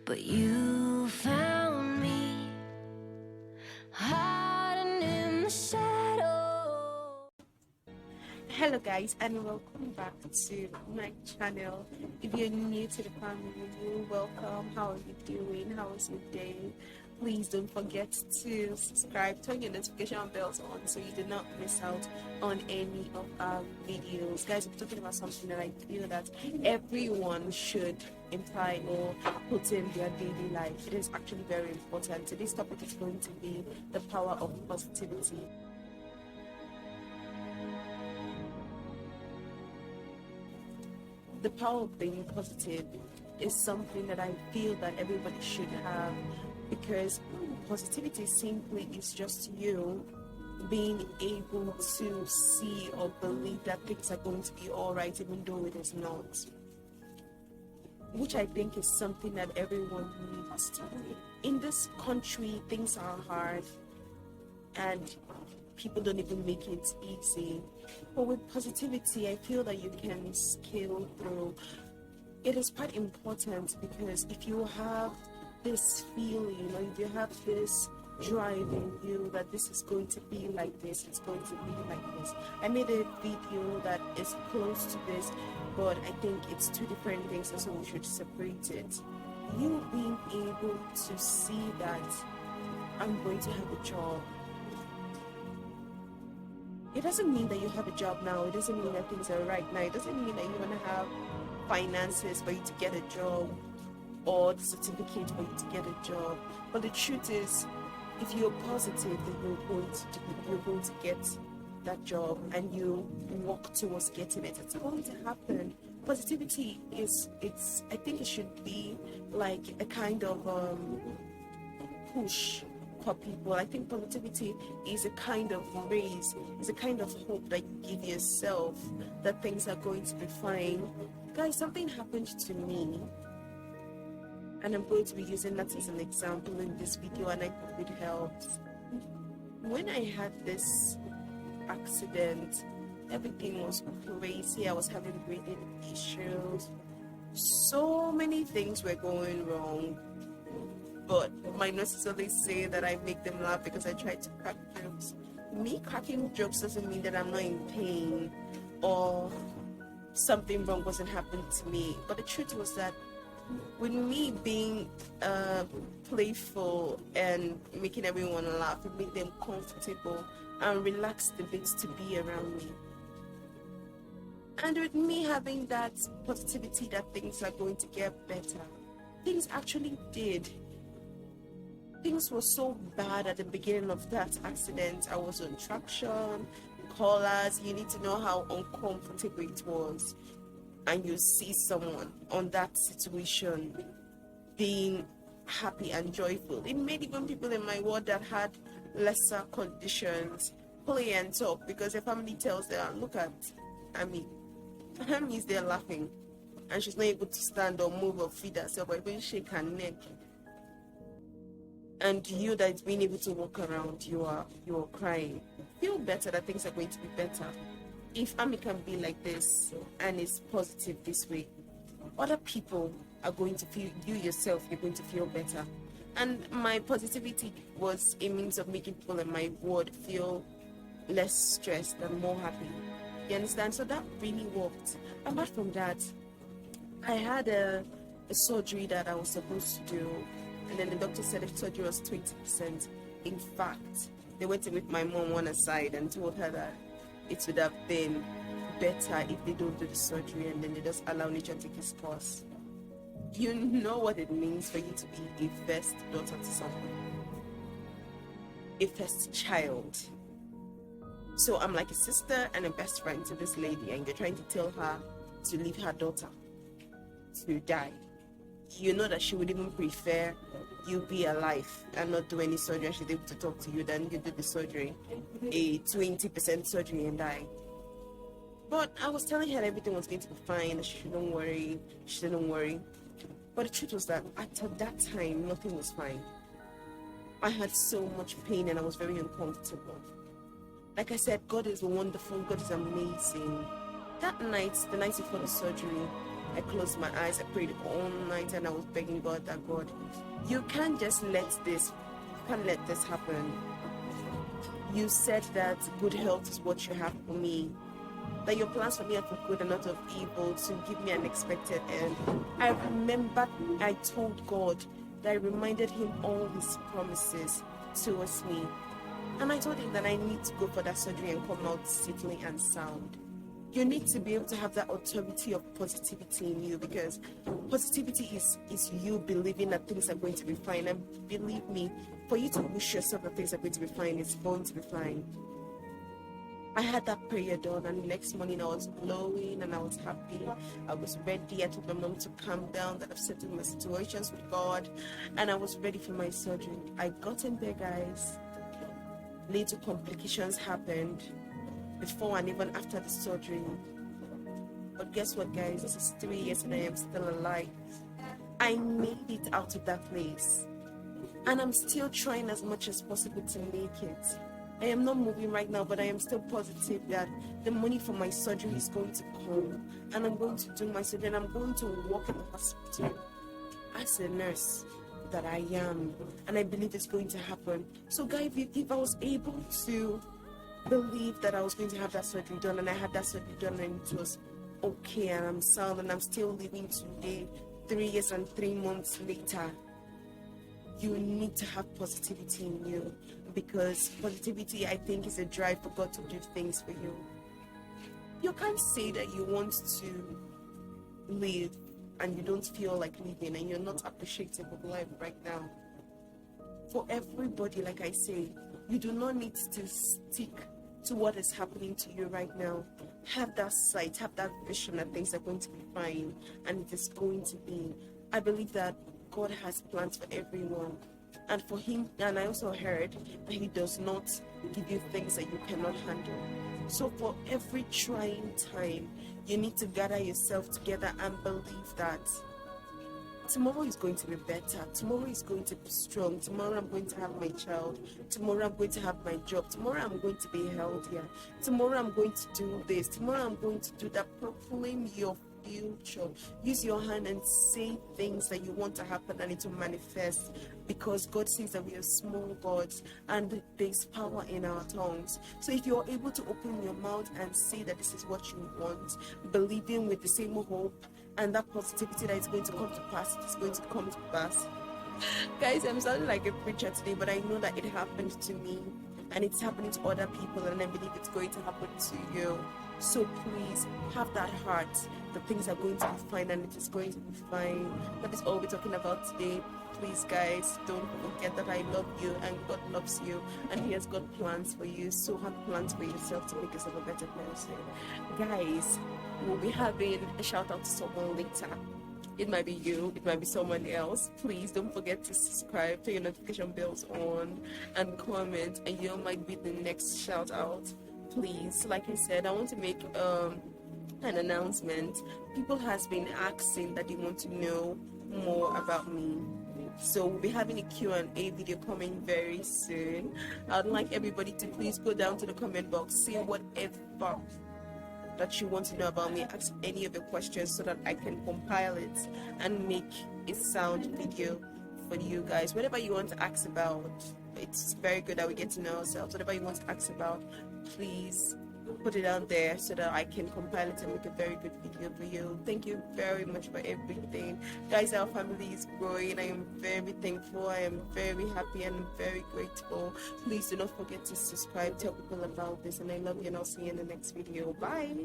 but you found me hiding in the shadow. Hello guys, and welcome back to my channel. If you're new to the family, welcome. How are you doing? How is your day? Please don't forget to subscribe, turn your notification bells on so you do not miss out on any of our videos. Guys, we're talking about something that I feel that everyone should imply or put in their daily life. It is actually very important. Today's topic is going to be the power of positivity. The power of being positive is something that I feel that everybody should have, because positivity simply is just you being able to see or believe that things are going to be all right even though it is not, which I think is something that everyone needs to do. In this country, things are hard and people don't even make it easy. But with positivity, I feel that you can scale through. It is quite important, because if you have this feeling or if you have this drive in you that this is going to be like this, it's going to be like this. I made a video that is close to this, but I think it's two different things, so we should separate it. You being able to see that I'm going to have a job. It doesn't mean that you have a job now. It doesn't mean that things are right now. It doesn't mean that you're going to have finances for you to get a job or the certificate for you to get a job. But the truth is, if you're positive that you're going to get that job and you walk towards getting it, it's going to happen. Positivity I think it should be like a kind of push for people. I think positivity is a kind of raise, is a kind of hope that you give yourself that things are going to be fine. Guys, something happened to me, and I'm going to be using that as an example in this video, and I hope it helps. When I had this accident, everything was crazy. I was having breathing issues. So many things were going wrong. But my nurses always say that I make them laugh because I try to crack jokes. Me cracking jokes doesn't mean that I'm not in pain or something wrong wasn't happening to me. But the truth was that with me being playful and making everyone laugh, it made them comfortable and relaxed a bit to be around me. And with me having that positivity that things are going to get better, things actually did. Things were so bad at the beginning of that accident. I was on traction, collars. You need to know how uncomfortable it was. And you see someone on that situation being happy and joyful. It made even people in my ward that had lesser conditions play and talk, because their family tells them, look at Ami. Ami is there laughing, and she's not able to stand or move or feed herself or even shake her neck. And you that's being able to walk around, you are crying. Feel better that things are going to be better. If Ami can be like this and is positive this way, other people are going to feel, you yourself, you're going to feel better. And my positivity was a means of making people in my ward feel less stressed and more happy. You understand? So that really worked. Apart from that, I had a surgery that I was supposed to do. And then the doctor said the surgery was 20%. In fact, they went with my mom one aside and told her that it would have been better if they don't do the surgery and then they just allow nature to take its course. You know what it means for you to be a first daughter to someone, a first child. So I'm like a sister and a best friend to this lady, and you're trying to tell her to leave her daughter to die. You know that she would even prefer you be alive and not do any surgery, and she's able to talk to you than you do the surgery, a 20% surgery, and die. But I was telling her everything was going to be fine, that she shouldn't worry. But the truth was that at that time, nothing was fine. I had so much pain and I was very uncomfortable. Like I said, God is wonderful, God is amazing. That night, the night before the surgery, I closed my eyes, I prayed all night, and I was begging God that, God, you can't just let this, happen. You said that good health is what you have for me, that your plans for me are for good and not of evil, to give me an expected end. I remember I told God that I reminded him all his promises towards me. And I told him that I need to go for that surgery and come out safely and sound. You need to be able to have that authority of positivity in you, because positivity is you believing that things are going to be fine. And believe me, for you to wish yourself that things are going to be fine, it's going to be fine. I had that prayer done, and the next morning I was glowing and I was happy. I was ready. I told my mom to calm down, that I've settled my situations with God, and I was ready for my surgery. I got in there, guys. Little complications happened before and even after the surgery. But guess what, guys? This is 3 years and I am still alive. I made it out of that place, and I'm still trying as much as possible to make it. I am not moving right now, but I am still positive that the money for my surgery is going to come, and I'm going to do my surgery, and I'm going to work in the hospital as a nurse that I am, and I believe it's going to happen. So guys, if I was able to believe that I was going to have that surgery done, and I had that surgery done, and it was okay, and I'm sound, and I'm still living today, 3 years and 3 months later, you need to have positivity in you, because positivity, I think, is a drive for God to do things for you. You can't say that you want to live and you don't feel like living, and you're not appreciative of life right now. For everybody, like I say, you do not need to stick to what is happening to you right now. Have that sight, have that vision that things are going to be fine, and it is going to be. I believe that God has plans for everyone, and for him, and I also heard that he does not give you things that you cannot handle. So for every trying time, you need to gather yourself together and believe that tomorrow is going to be better. Tomorrow is going to be strong. Tomorrow I'm going to have my child. Tomorrow I'm going to have my job. Tomorrow I'm going to be healthier. Tomorrow I'm going to do this. Tomorrow I'm going to do that. Proclaim your future. Use your hand and say things that you want to happen, and it will manifest, because God says that we are small gods and there's power in our tongues. So if you're able to open your mouth and say that this is what you want, believing with the same hope and that positivity that it's going to come to pass, it's going to come to pass. Guys, I'm sounding like a preacher today, but I know that it happened to me, and it's happening to other people, and I believe it's going to happen to you. So please have that heart that things are going to be fine, and it is going to be fine. That is all we're talking about today. Please, guys, don't forget that I love you and God loves you, and he has got plans for you. So have plans for yourself to make yourself a better person. Guys, we'll be having a shout out to someone later. It might be you, it might be someone else. Please don't forget to subscribe, turn your notification bells on, and comment, and you might be the next shout out. Please, like I said, I want to make an announcement. People has been asking that they want to know more about me, so we'll be having a Q&A video coming very soon. I'd like everybody to please go down to the comment box, say whatever that you want to know about me, ask any of your questions so that I can compile it and make a sound video for you guys. Whatever you want to ask about, it's very good that we get to know ourselves. Whatever you want to ask about, please put it out there so that I can compile it and make a very good video for you. Thank you very much for everything. Guys, our family is growing. I am very thankful. I am very happy and very grateful. Please do not forget to subscribe, tell people about this, and I love you, and I'll see you in the next video. Bye.